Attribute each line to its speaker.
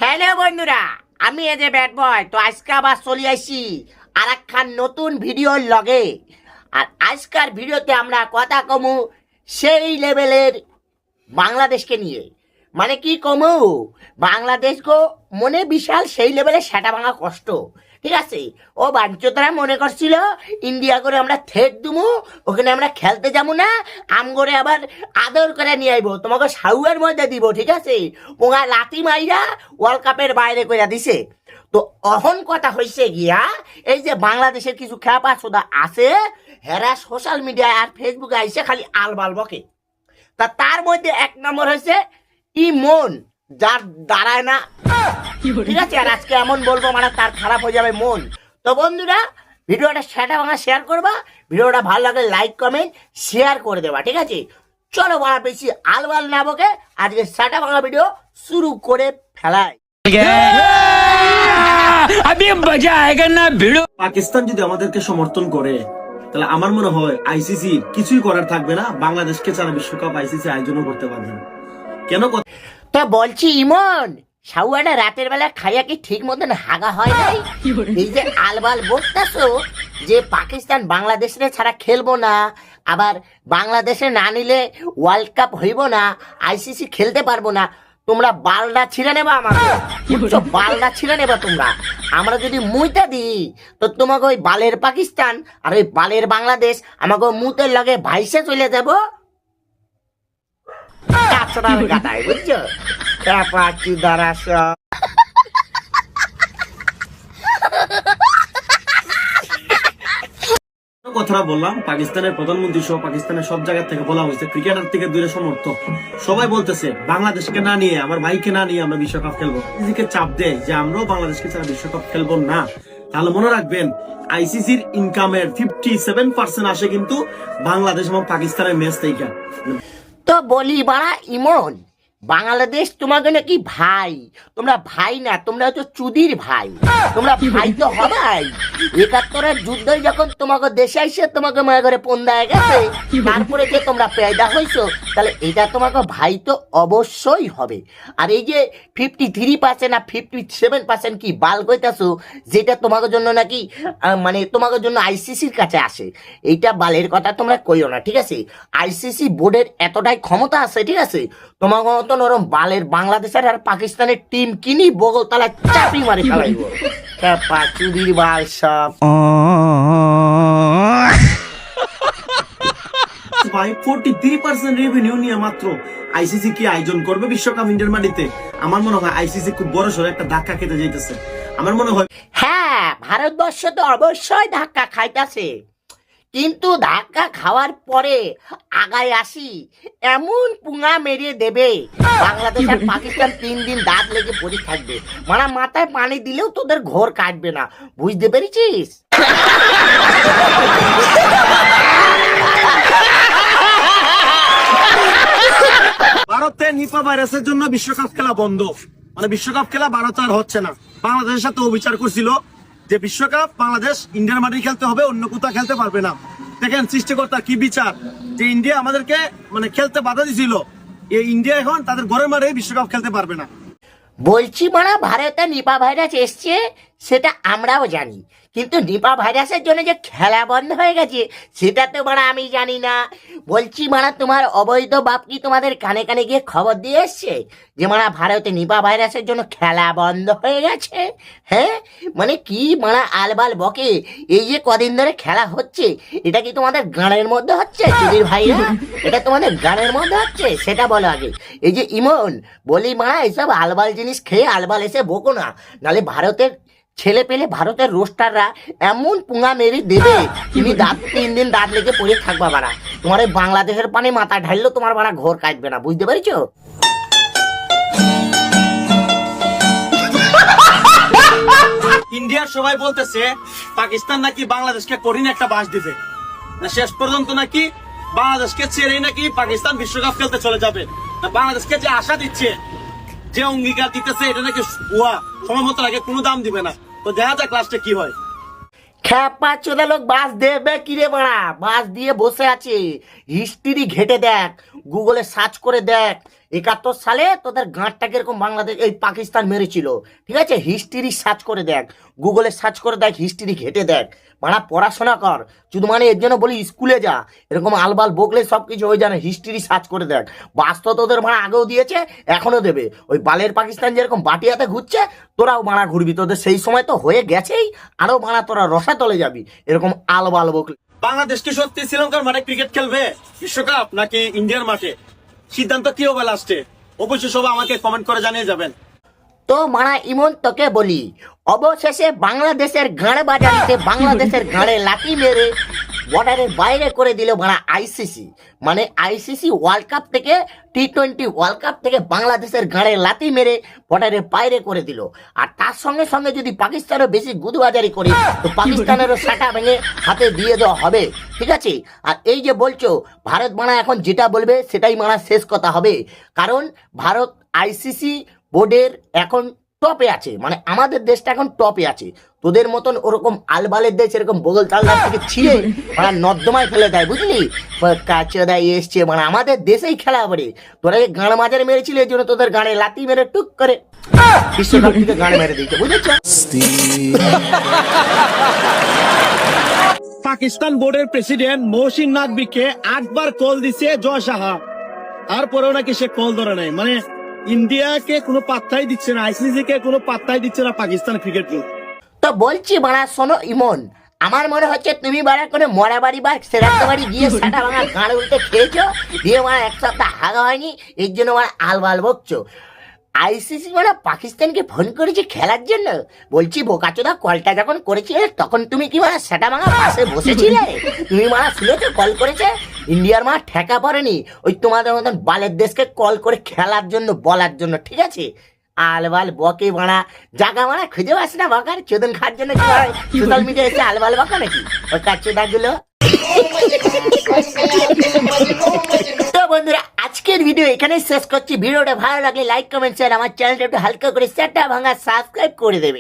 Speaker 1: Hello বন্ধুরা, আমি এজে ব্যাড বয়। তো আজকে আবার চলে আসি আর একখান নতুন ভিডিওর লগে। আর আজকের ভিডিওতে আমরা কথা কমু সেই লেভেলের বাংলাদেশকে নিয়ে। মানে কি কমু, বাংলাদেশ গো মনে বিশাল সেই লেভেলে সেটা ভাঙা কষ্ট। ঠিক আছে, ও বাঞ্চতারা মনে করছিল ইন্ডিয়া করে আমরা থেট দুমু, ওখানে আমরা খেলতে যাবো না, আম করে আবার আদর করে নিয়ে আইবো, তোমাকে সাউয়ের মধ্যে দিব। ঠিক আছে, ওরা লাতি মাইরা ওয়ার্ল্ড কাপের বাইরে করে দিছে। তো অহন কথা হয়েছে গিয়া, এই যে বাংলাদেশের কিছু খেপা সোদা আছে, হেরা সোশ্যাল মিডিয়ায় আর ফেসবুকে আইসে খালি আলবাল বকে। তা তার মধ্যে এক নম্বর হয়েছে ইমন, যার দাঁড়ায় না। ঠিক আছে, আর আজকে এমন বলবো মানে তার খারাপ হয়ে যাবে মন। তো বন্ধুরা, ভিডিওটা সেটা ভাঙা শেয়ার করবা, ভিডিওটা ভালো লাগলে লাইক কমেন্ট শেয়ার করে দেবা। ঠিক আছে, চলো বড় বেশি আলবাল না বকে আজকে সেটা ভাঙা ভিডিও শুরু করে ফেলাই।
Speaker 2: পাকিস্তান যদি আমাদেরকে সমর্থন করে তাহলে আমার মনে হয় আইসিসি কিছুই করার থাকবে না, বাংলাদেশকে ছাড়া বিশ্বকাপ আইসিসি আয়োজনও করতে পারবে না। কেন?
Speaker 1: তা বলছি ইমন, সাউয়াটা রাতের বেলা খাইয়া কি ঠিক মতন হাগা হয় নাই? এই যে আলবাল বলতেছো যে পাকিস্তান বাংলাদেশে ছাড়া খেলবো না, আবার বাংলাদেশে না নিলে ওয়ার্ল্ড কাপ হইব না, আইসিসি খেলতে পারবো না, তোমরা বালটা ছিঁড়ে নেবা, আমাকে বালটা ছিঁড়ে নেবা তোমরা। আমরা যদি মুইটা দিই তো তোমাকে ওই বালের পাকিস্তান আর ওই বালের বাংলাদেশ আমাকে মুতের লগে ভাইসে চলে যাবো। বুঝছো,
Speaker 2: কথাটা বললাম, পাকিস্তানের প্রধানমন্ত্রী সহ পাকিস্তানের সব জায়গা থেকে বলা হয়েছে, ক্রিকেটার থেকে দূরে সমর্থক সবাই বলতেছে বাংলাদেশকে না নিয়ে, আমার ভাইকে না নিয়ে আমরা বিশ্বকাপ খেলবো। নিজেকে চাপ দেয় যে আমরাও বাংলাদেশকে ছাড়া বিশ্বকাপ খেলবো না। তাহলে মনে রাখবেন, আইসিসির ইনকামের 57% আসে কিন্তু বাংলাদেশ এবং পাকিস্তানের ম্যাচ থেকে।
Speaker 1: তো বলি বাড়া ইমন, বাংলাদেশ তোমাকে নাকি ভাই? তোমরা ভাই না, তোমরা হচ্ছে চুদির ভাই। তোমরা ভাই তো হবাই। 71-এর যুদ্ধে যখন তোমাকে দেশে আইসে তোমাকে মনে করে পন্দায় গেছে, তারপরে যে তোমরা পেয়দা হইছো, তাহলে এটা তোমাকে ভাই তো অবশ্যই হবে। আর এই যে 53% না 57% কি বাল কইতাছো, যেটা তোমাকে জন্য নাকি মানে তোমাকে জন্য আইসিসির কাছে আসে, এইটা বালের কথা তোমরা কইও না। ঠিক আছে, আইসিসি বোর্ডের এতটাই ক্ষমতা আছে, ঠিক আছে, তোমাকে মতো নরম বালের বাংলাদেশের আর পাকিস্তানের টিম কিনি বগল তালা চাপি মারি ফেলাইব। চুদির বাল সব
Speaker 2: ভাই 43% রেভিনিউ নিয়ে মাত্র আইসিসি কি আয়োজন করবে বিশ্বকাপ ইন্ডিয়ার মাটিতে? আমার মনে হয় আইসিসি খুব বড় সড়ো একটা ধাক্কা খেতে যাইতেছে। আমার মনে হয়
Speaker 1: হ্যাঁ, ভারতবর্ষ তো অবশ্যই ধাক্কা খাইতেছে, কিন্তু ধাক্কা খাওয়ার পরে আগায় আসি এমন পুঙা মেরিয়ে দেবে, বাংলাদেশ আর পাকিস্তান 3 দিন দাঁত লেগে পড়ে থাকবে। মানে মাথায় পানি দিলেও তোদের ঘোর কাটবে না, বুঝতে পেরেছিস?
Speaker 2: ভারতে নিপা ভাইরাসের জন্য বিশ্বকাপ খেলা বন্ধ, মানে বিশ্বকাপ খেলা ভারত আর হচ্ছে না। বাংলাদেশের সাথে বিচার করছিল যে বিশ্বকাপ বাংলাদেশ ইন্ডিয়ার মাঠে খেলতে হবে, অন্য কোথাও খেলতে পারবে না। দেখেন সৃষ্টিকর্তা কি বিচার, যে ইন্ডিয়া আমাদেরকে মানে খেলতে বাধা দিছিল, এই ইন্ডিয়া এখন তাদের ঘরের মাঠে বিশ্বকাপ খেলতে পারবে না।
Speaker 1: বলছি মানে ভারতে নিপা ভাইরাস এসছে সেটা আমরাও জানি, কিন্তু নিপা ভাইরাসের জন্য যে খেলা বন্ধ হয়ে গেছে সেটা তো মানে আমি জানি না। বলছি মানে তোমার অবৈধ বাপ কি তোমাদের কানে কানে গিয়ে খবর দিয়ে এসছে যে মানে ভারতে নিপা ভাইরাসের জন্য খেলা বন্ধ হয়ে গেছে? হ্যাঁ, মানে কি মানে আলবাল বকে। এই যে কদিন ধরে খেলা হচ্ছে, এটা কি তোমাদের গানের মধ্যে হচ্ছে চুদির ভাইরা? এটা তোমাদের গানের মধ্যে হচ্ছে সেটা বলো আগে। এই যে ইমন, বলি মারা এইসব আলবাল জিনিস খেয়ে আলবাল এসে বকো না, নাহলে ভারতের ছেলে পেলে ভারতের রোস্টাররা এমন পুঙা মেরে দেবে, তুমি 3 দিন দাঁত লেগে পড়ে থাকবা বাড়া। তোমার এই বাংলাদেশের পানি মাথা ঢাললেও তোমার বাড়া ঘোর কাটবে না, বুঝতে পেরেছো?
Speaker 2: ইন্ডিয়ার সবাই বলতেছে পাকিস্তান নাকি বাংলাদেশকে কঠিন একটা বাস দিবে না, শেষ পর্যন্ত নাকি বাংলাদেশকে ছেড়ে নাকি পাকিস্তান বিশ্বকাপ খেলতে চলে যাবে। বাংলাদেশকে যে আশা দিচ্ছে, যে অঙ্গীকার দিতেছে, এটা নাকি সময় মতো আগে কোনো দাম দিবে না। তো দেখা যাক লাস্টে কি হয়।
Speaker 1: খেপা চোদা লোক বাস দেবে কিরে বাড়া, বাস দিয়ে বসে আছে, হিস্ট্রি ঘেটে দেখ। গুগলে সার্চ করে দেখ 71 সালে তোদের গাঁটটাকে এরকম বাংলাদেশ এই পাকিস্তান মেরেছিল, ঠিক আছে? হিস্ট্রি সার্চ করে দেখ, গুগলে সার্চ করে দেখ, হিস্ট্রি ঘেটে দেখ। মানে পড়াশোনা কর শুধু, মানে এর জন্য বলি স্কুলে যা, এরকম আলবাল বকলে সব কিছু হয়ে যায় না। হিস্ট্রি সার্চ করে দেখ, বাস্তব তোদের মানে আগেও দিয়েছে এখনো দেবে। ওই বালের পাকিস্তান যেরকম বাটিয়াতে ঘুরছে তোরাও মারা ঘুরবি, তোদের সেই সময় তো হয়ে গেছেই, আরো মারা তোরা রসা তলে যাবি এরকম আলবাল বকলে।
Speaker 2: বাংলাদেশ কি সত্যি শ্রীলঙ্কার মাঠে ক্রিকেট খেলবে বিশ্বকাপ নাকি ইন্ডিয়ার মাঠে? সিদ্ধান্ত কি হবে লাস্টে? অবশ্যই সবাই আমাকে কমেন্ট করে জানিয়ে যাবেন।
Speaker 1: তো মারা ইমন তোকে বলি, অবশেষে বাংলাদেশের গাঁড়ে বাজারিতে বাংলাদেশের গাঁড়ে লাঠি মেরে বর্ডারের বাইরে করে দিল মারা আইসিসি। মানে আইসিসি ওয়ার্ল্ড কাপ থেকে, টি-20 ওয়ার্ল্ড কাপ থেকে বাংলাদেশের গাঁড়ে লাথি মেরে বর্ডারের বাইরে করে দিল। আর তার সঙ্গে সঙ্গে যদি পাকিস্তানও বেশি গুদবাজারি করে তো পাকিস্তানেরও সাটা ভেঙে হাতে দিয়ে দেওয়া হবে, ঠিক আছে? আর এই যে বলছো ভারত মানা এখন যেটা বলবে সেটাই মানা শেষ কথা হবে, কারণ ভারত আইসিসি বোর্ডের এখন টপে আছে, মানে আমাদের দেশটা এখন টপে আছে। তোদের মতন ওরকম আলবালের দেশ এরকম বগল তালদার থেকে ছিঁড়ে মানে নর্দমায় ফেলে দেয়, বুঝলি? কাছে দেয় এসছে, মানে আমাদের দেশেই খেলা পড়ে। তোরা যে গাঁড় মাজারে মেরেছিল এই জন্য তোদের গাঁড়ে লাথি মেরে টুক করে বিশ্বকাপ থেকে গাঁড়ে মেরে দিয়েছে, বুঝেছ?
Speaker 2: পাকিস্তান বোর্ডের প্রেসিডেন্ট মহসিন নাকবিকে 8 বার কল দিছে জয় সাহা, তারপরেও নাকি সে কল ধরে নাই। মানে ইন্ডিয়াকে কোনো পাত্তাই দিচ্ছে না, আইসিসি কে কোনো পাত্তাই দিচ্ছে না পাকিস্তান ক্রিকেট বোর্ড।
Speaker 1: তো বলছি বাড়া শোনো ইমন, আমার মনে হচ্ছে তুমি বাড়া কোনো মরা বাড়ি বা সেরাক্ত বাড়ি গিয়ে সেটা ভাঙা গাঁড় উল্টে খেয়েছো, দিয়ে মানে এক সপ্তাহ হাগা হয়নি, এর জন্য মানে আলবাল বকছো। আইসিসি মানে পাকিস্তানকে ফোন করেছে খেলার জন্য? বলছি বোকাচোদা, কলটা যখন করেছিলে তখন তুমি কি মানে সেটা ভাঙা পাশে বসেছিলে? তুমি মানে শুনেছো কল করেছে? ইন্ডিয়ার মা ঠেকা পড়েনি ওই তোমাদের মতন বালের দেশকে কল করে খেলার জন্য বলার জন্য, ঠিক আছে? আলবাল বকে বাড়া জাগা মারা খুঁজে পাস না বকার চোদন খাওয়ার জন্য সোশ্যাল মিডিয়া এসে আলবাল বকা নাকি ওই কাচোদা গুলো? তো বন্ধুরা আজকের ভিডিও এখানে শেষ করছি। ভিডিওটা ভালো লাগলে লাইক কমেন্ট শেয়ার, আমার চ্যানেলটা একটু হালকা করে সেটা ভাঙা সাবস্ক্রাইব করে দেবে।